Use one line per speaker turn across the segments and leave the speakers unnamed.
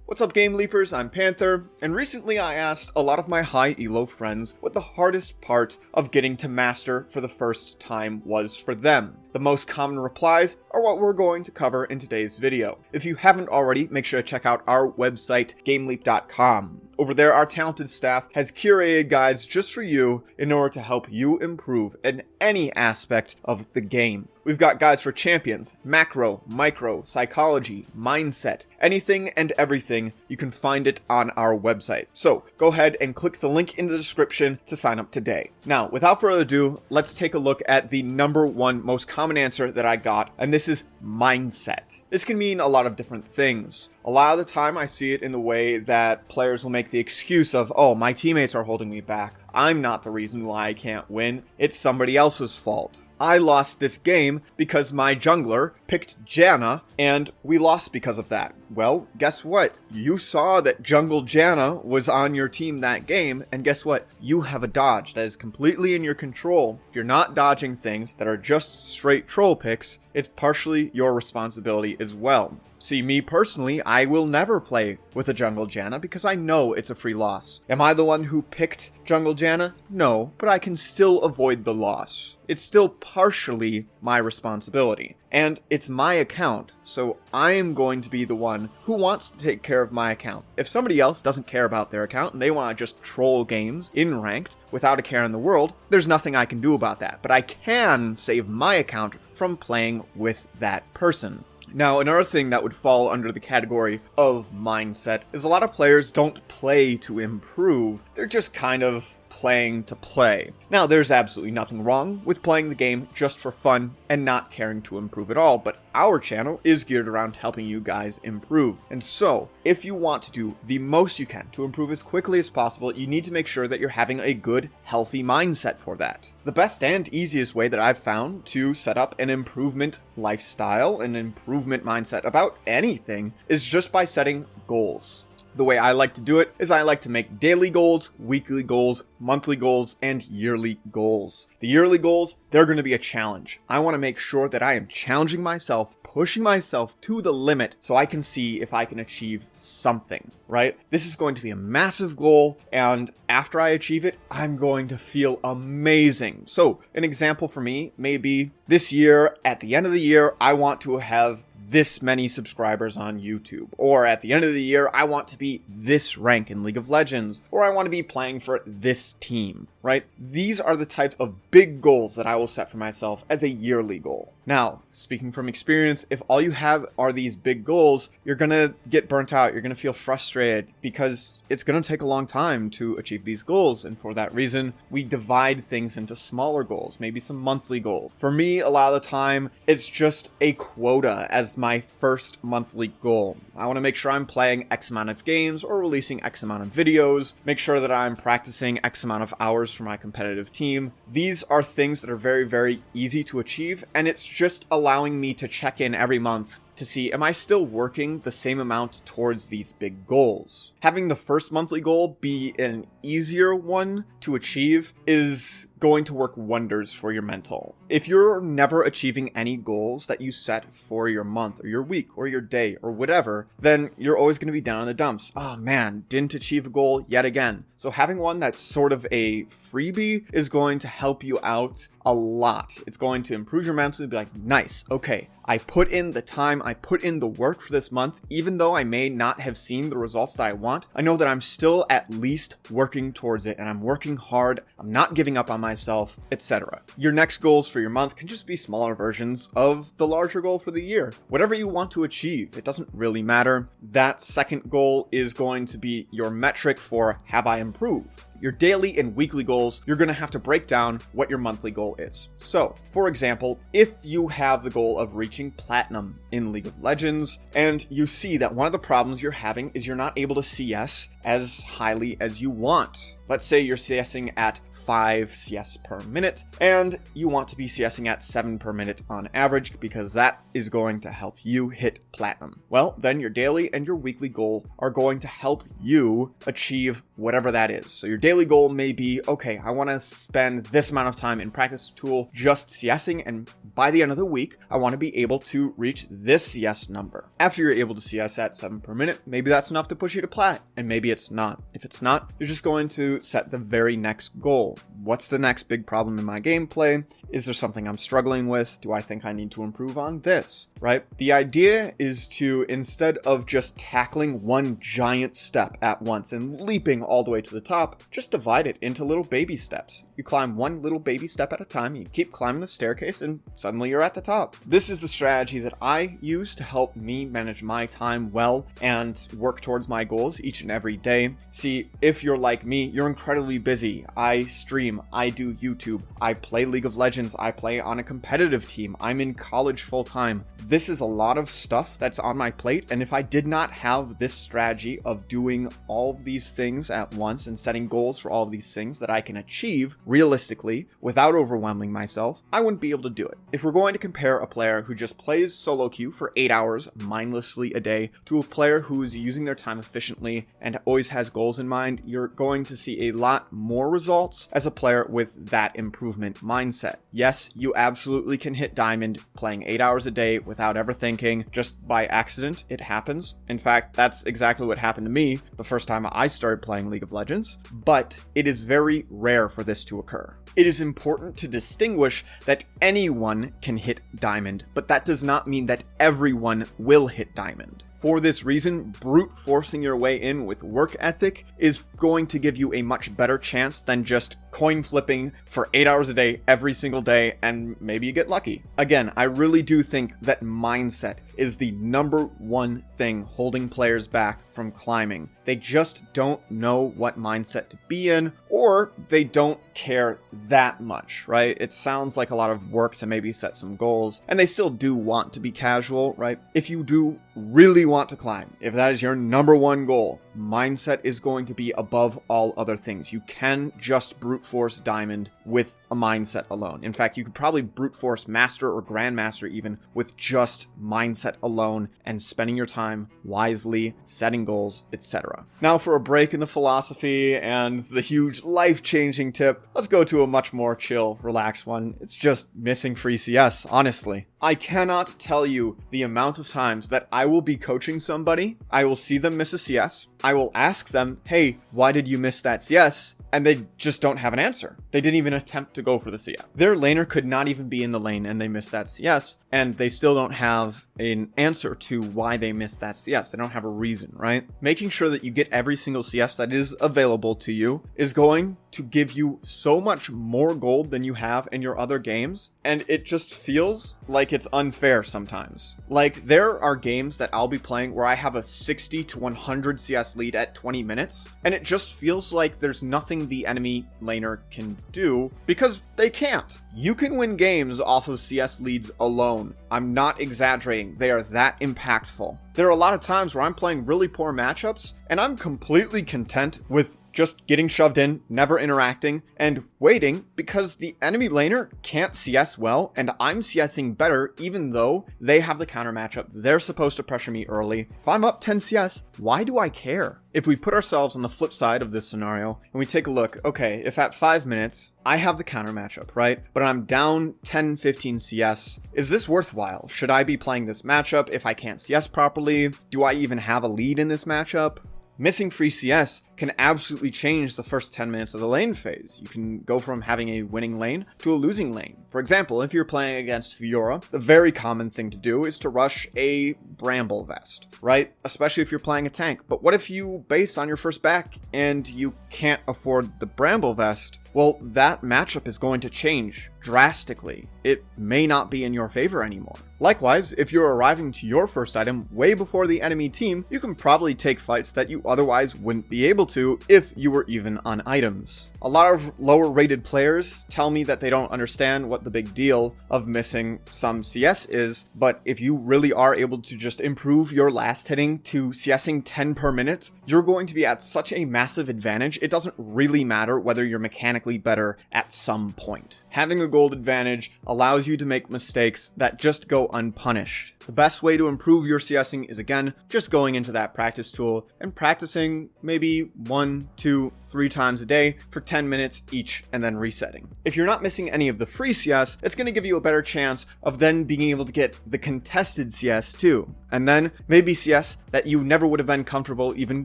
What's up, GameLeapers? I'm Panther, and recently I asked a lot of my high elo friends what the hardest part of getting to Master for the first time was for them. The most common replies are what we're going to cover in today's video. If you haven't already, make sure to check out our website, GameLeap.com. Over there, our talented staff has curated guides just for you in order to help you improve in any aspect of the game. We've got guides for champions, macro, micro, psychology, mindset, anything and everything. You can find it on our website. So go ahead and click the link in the description to sign up today. Now, without further ado, let's take a look at the number one most common answer that I got, and this is mindset. This can mean a lot of different things. A lot of the time I see it in the way that players will make the excuse of, oh, my teammates are holding me back. I'm not the reason why I can't win. It's somebody else's fault. I lost this game because my jungler picked Janna and we lost because of that. Well, guess what? You saw that Jungle Janna was on your team that game, and guess what? You have a dodge that is completely in your control. If you're not dodging things that are just straight troll picks, it's partially your responsibility as well. See, me personally, I will never play with a Jungle Janna because I know it's a free loss. Am I the one who picked Jungle Janna? No, but I can still avoid the loss. It's still partially my responsibility. And it's my account, so I am going to be the one who wants to take care of my account. If somebody else doesn't care about their account and they want to just troll games in ranked without a care in the world, there's nothing I can do about that. But I can save my account from playing with that person. Now, another thing that would fall under the category of mindset is a lot of players don't play to improve. They're just kind of playing to play. Now, there's absolutely nothing wrong with playing the game just for fun and not caring to improve at all, but our channel is geared around helping you guys improve. And so, if you want to do the most you can to improve as quickly as possible, you need to make sure that you're having a good, healthy mindset for that. The best and easiest way that I've found to set up an improvement lifestyle, an improvement mindset about anything, is just by setting goals. The way I like to do it is I like to make daily goals, weekly goals, monthly goals, and yearly goals. The yearly goals, they're going to be a challenge. I want to make sure that I am challenging myself, pushing myself to the limit so I can see if I can achieve something, right? This is going to be a massive goal, and after I achieve it, I'm going to feel amazing. So an example for me may be this year, at the end of the year, I want to have this many subscribers on YouTube, or at the end of the year, I want to be this rank in League of Legends, or I want to be playing for this team, right? These are the types of big goals that I will set for myself as a yearly goal. Now, speaking from experience, if all you have are these big goals, you're gonna get burnt out, you're gonna feel frustrated because it's gonna take a long time to achieve these goals, and for that reason, we divide things into smaller goals, maybe some monthly goals. For me, a lot of the time, it's just a quota as my first monthly goal. I want to make sure I'm playing X amount of games or releasing X amount of videos, make sure that I'm practicing X amount of hours for my competitive team. These are things that are very, very easy to achieve, and it's just allowing me to check in every month to see, am I still working the same amount towards these big goals? Having the first monthly goal be an easier one to achieve is going to work wonders for your mental. If you're never achieving any goals that you set for your month or your week or your day or whatever, then you're always going to be down in the dumps. Oh man, didn't achieve a goal yet again. So having one that's sort of a freebie is going to help you out a lot. It's going to improve your mental and be like, nice, okay, I put in the time, I put in the work for this month. Even though I may not have seen the results that I want, I know that I'm still at least working towards it, and I'm working hard, I'm not giving up on myself, etc. Your next goals for your month can just be smaller versions of the larger goal for the year. Whatever you want to achieve, it doesn't really matter. That second goal is going to be your metric for, have I improved? Your daily and weekly goals, you're going to have to break down what your monthly goal is. So, for example, if you have the goal of reaching platinum in League of Legends, and you see that one of the problems you're having is you're not able to CS as highly as you want. Let's say you're CSing at 5 CS per minute, and you want to be CSing at 7 per minute on average because that is going to help you hit platinum. Well, then your daily and your weekly goal are going to help you achieve whatever that is. So your daily goal may be, okay, I want to spend this amount of time in practice tool just CSing, and by the end of the week, I want to be able to reach this CS number. After you're able to CS at 7 per minute, maybe that's enough to push you to plat, and maybe it's not. If it's not, you're just going to set the very next goal. What's the next big problem in my gameplay? Is there something I'm struggling with? Do I think I need to improve on this, right? The idea is to, instead of just tackling one giant step at once and leaping all the way to the top, just divide it into little baby steps. You climb one little baby step at a time, you keep climbing the staircase, and suddenly you're at the top. This is the strategy that I use to help me manage my time well and work towards my goals each and every day. See, if you're like me, you're incredibly busy. I stream, I do YouTube, I play League of Legends, I play on a competitive team, I'm in college full time. This is a lot of stuff that's on my plate, and if I did not have this strategy of doing all of these things at once and setting goals for all of these things that I can achieve realistically without overwhelming myself, I wouldn't be able to do it. If we're going to compare a player who just plays solo queue for 8 hours mindlessly a day to a player who's using their time efficiently and always has goals in mind, you're going to see a lot more results as a player with that improvement mindset. Yes, you absolutely can hit diamond playing 8 hours a day without ever thinking, just by accident. It happens. In fact, that's exactly what happened to me the first time I started playing League of Legends, but it is very rare for this to occur. It is important to distinguish that anyone can hit diamond, but that does not mean that everyone will hit diamond. For this reason, brute forcing your way in with work ethic is going to give you a much better chance than just coin flipping for 8 hours a day every single day and maybe you get lucky. Again, I really do think that mindset is the number one thing holding players back from climbing. They just don't know what mindset to be in, or they don't care that much, right? It sounds like a lot of work to maybe set some goals, and they still do want to be casual, right? If you do really want to climb, if that is your number one goal, mindset is going to be above all other things. You can just brute force diamond with a mindset alone. In fact, you could probably brute force master or grandmaster even with just mindset alone and spending your time wisely, setting goals, etc. Now for a break in the philosophy and the huge life-changing tip, let's go to a much more chill, relaxed one. It's just missing free CS, honestly. I cannot tell you the amount of times that I will be coaching somebody, I will see them miss a CS, I will ask them, hey, why did you miss that CS? And they just don't have an answer. They didn't even attempt to go for the CS. Their laner could not even be in the lane and they missed that CS, and they still don't have an answer to why they missed that CS. They don't have a reason, right? Making sure that you get every single CS that is available to you is going to give you so much more gold than you have in your other games, and it just feels like it's unfair sometimes. Like, there are games that I'll be playing where I have a 60 to 100 CS lead at 20 minutes, and it just feels like there's nothing the enemy laner can do because they can't. You can win games off of CS leads alone. I'm not exaggerating. They are that impactful. There are a lot of times where I'm playing really poor matchups and I'm completely content with just getting shoved in, never interacting, and waiting because the enemy laner can't CS well and I'm CSing better even though they have the counter matchup. They're supposed to pressure me early. If I'm up 10 CS, why do I care? If we put ourselves on the flip side of this scenario and we take a look, okay, if at 5 minutes, I have the counter matchup, right? But I'm down 10, 15 CS. Is this worthwhile? Should I be playing this matchup if I can't CS properly? Do I even have a lead in this matchup? Missing free CS can absolutely change the first 10 minutes of the lane phase. You can go from having a winning lane to a losing lane. For example, if you're playing against Fiora, the very common thing to do is to rush a Bramble Vest, right? Especially if you're playing a tank. But what if you base on your first back and you can't afford the Bramble Vest? Well, that matchup is going to change drastically. It may not be in your favor anymore. Likewise, if you're arriving to your first item way before the enemy team, you can probably take fights that you otherwise wouldn't be able to if you were even on items. A lot of lower rated players tell me that they don't understand what the big deal of missing some CS is, but if you really are able to just improve your last hitting to CSing 10 per minute, you're going to be at such a massive advantage. It doesn't really matter whether you're mechanically better at some point. Having a gold advantage allows you to make mistakes that just go unpunished. The best way to improve your CSing is, again, just going into that practice tool and practicing maybe 1, 2, 3 times a day for 10 minutes each and then resetting. If you're not missing any of the free CS, it's going to give you a better chance of then being able to get the contested CS too. And then maybe CS that you never would have been comfortable even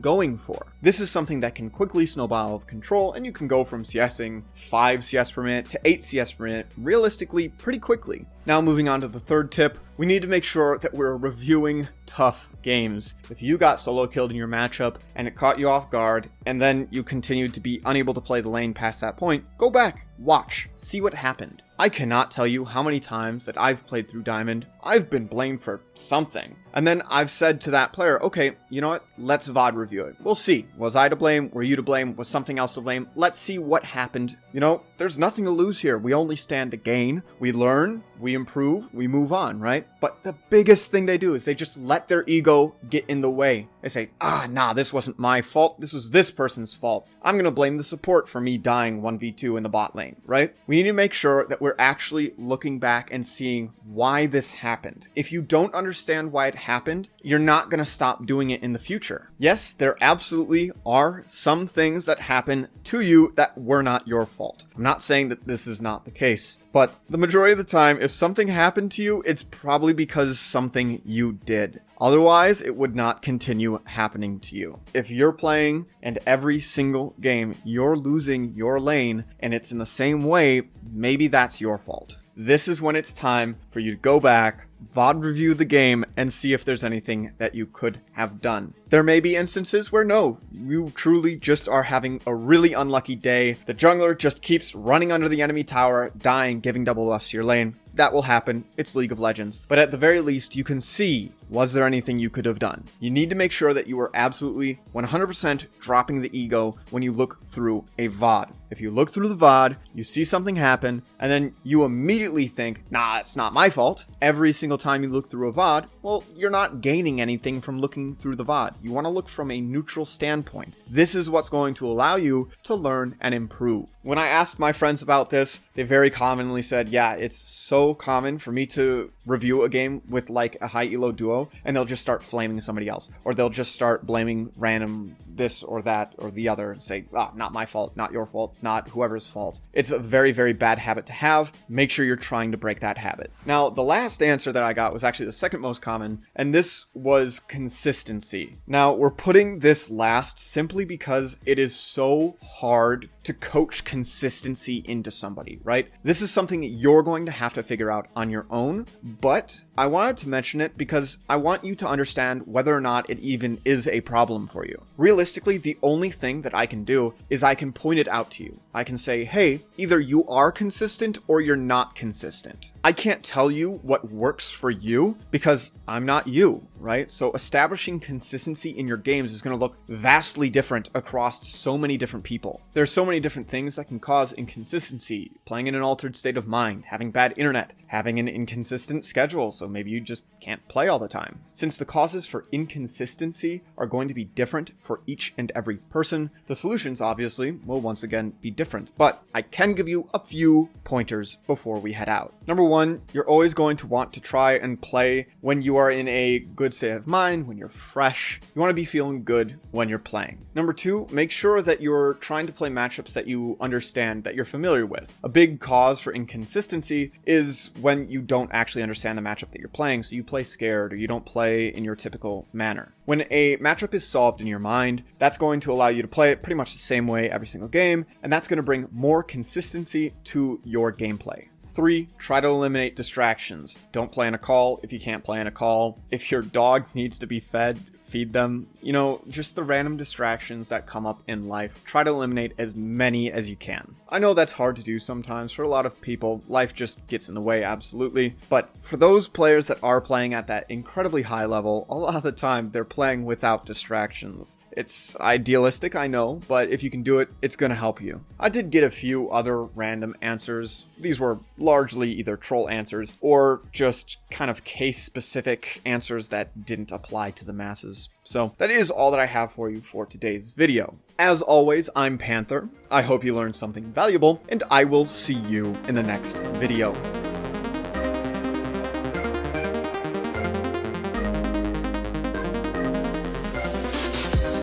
going for. This is something that can quickly snowball out of control, and you can go from CSing 5 CS per minute to 8 CS per minute realistically pretty quickly. Now moving on to the third tip, we need to make sure that we're reviewing tough games. If you got solo killed in your matchup and it caught you off guard, and then you continued to be unable to play the lane past that point, go back, watch, see what happened. I cannot tell you how many times that I've played through Diamond, I've been blamed for something. And then I've said to that player, okay, you know what? Let's VOD review it. We'll see. Was I to blame? Were you to blame? Was something else to blame? Let's see what happened. You know, there's nothing to lose here. We only stand to gain. We learn, we improve, we move on, right? But the biggest thing they do is they just let their ego get in the way. They say, nah, this wasn't my fault. This was this person's fault. I'm going to blame the support for me dying 1v2 in the bot lane, right? We need to make sure that we're actually looking back and seeing why this happened. If you don't understand why it happened, you're not going to stop doing it in the future. Yes, there absolutely are some things that happen to you that were not your fault. I'm not saying that this is not the case, but the majority of the time, if something happened to you, it's probably because something you did. Otherwise, it would not continue happening to you. If you're playing and every single game you're losing your lane and it's in the same way, maybe that's your fault. This is when it's time for you to go back, VOD review the game, and see if there's anything that you could have done. There may be instances where no, you truly just are having a really unlucky day. The jungler just keeps running under the enemy tower, dying, giving double buffs to your lane. That will happen. It's League of Legends. But at the very least, you can see, was there anything you could have done? You need to make sure that you are absolutely 100% dropping the ego when you look through a VOD. If you look through the VOD, you see something happen, and then you immediately think, nah, it's not my fault. Every single time you look through a VOD, well, you're not gaining anything from looking through the VOD. You want to look from a neutral standpoint. This is what's going to allow you to learn and improve. When I asked my friends about this, they very commonly said, yeah, it's so common for me to review a game with like a high elo duo, and they'll just start flaming somebody else, or they'll just start blaming random this or that or the other and say, not my fault, not your fault, not whoever's fault. It's a very, very bad habit to have. Make sure you're trying to break that habit. Now, the last answer that I got was actually the second most common, and this was consistency. Now, we're putting this last simply because it is so hard to coach consistency into somebody, right? This is something that you're going to have to figure out on your own, but I wanted to mention it because I want you to understand whether or not it even is a problem for you. Realistically, the only thing that I can do is I can point it out to you. I can say, hey, either you are consistent or you're not consistent. I can't tell you what works for you because I'm not you, right? So establishing consistency in your games is going to look vastly different across so many different people. There's so many different things that can cause inconsistency. Playing in an altered state of mind, having bad internet, having an inconsistent schedule, so maybe you just can't play all the time. Since the causes for inconsistency are going to be different for each and every person, the solutions obviously will once again be different, but I can give you a few pointers before we head out. Number one, you're always going to want to try and play when you are in a good state of mind, when you're fresh. You want to be feeling good when you're playing. Number two, make sure that you're trying to play matchups that you understand, that you're familiar with. A big cause for inconsistency is when you don't actually understand the matchup that you're playing, so you play scared or you don't play in your typical manner. When a matchup is solved in your mind, that's going to allow you to play it pretty much the same way every single game, and that's going to bring more consistency to your gameplay. 3, try to eliminate distractions. Don't play in a call if you can't play in a call. If your dog needs to be fed, feed them. You know, just the random distractions that come up in life. Try to eliminate as many as you can. I know that's hard to do sometimes for a lot of people. Life just gets in the way, absolutely. But for those players that are playing at that incredibly high level, a lot of the time they're playing without distractions. It's idealistic, I know, but if you can do it, it's gonna help you. I did get a few other random answers. These were largely either troll answers or just kind of case-specific answers that didn't apply to the masses. So that is all that I have for you for today's video. As always, I'm Panther. I hope you learned something valuable, and I will see you in the next video.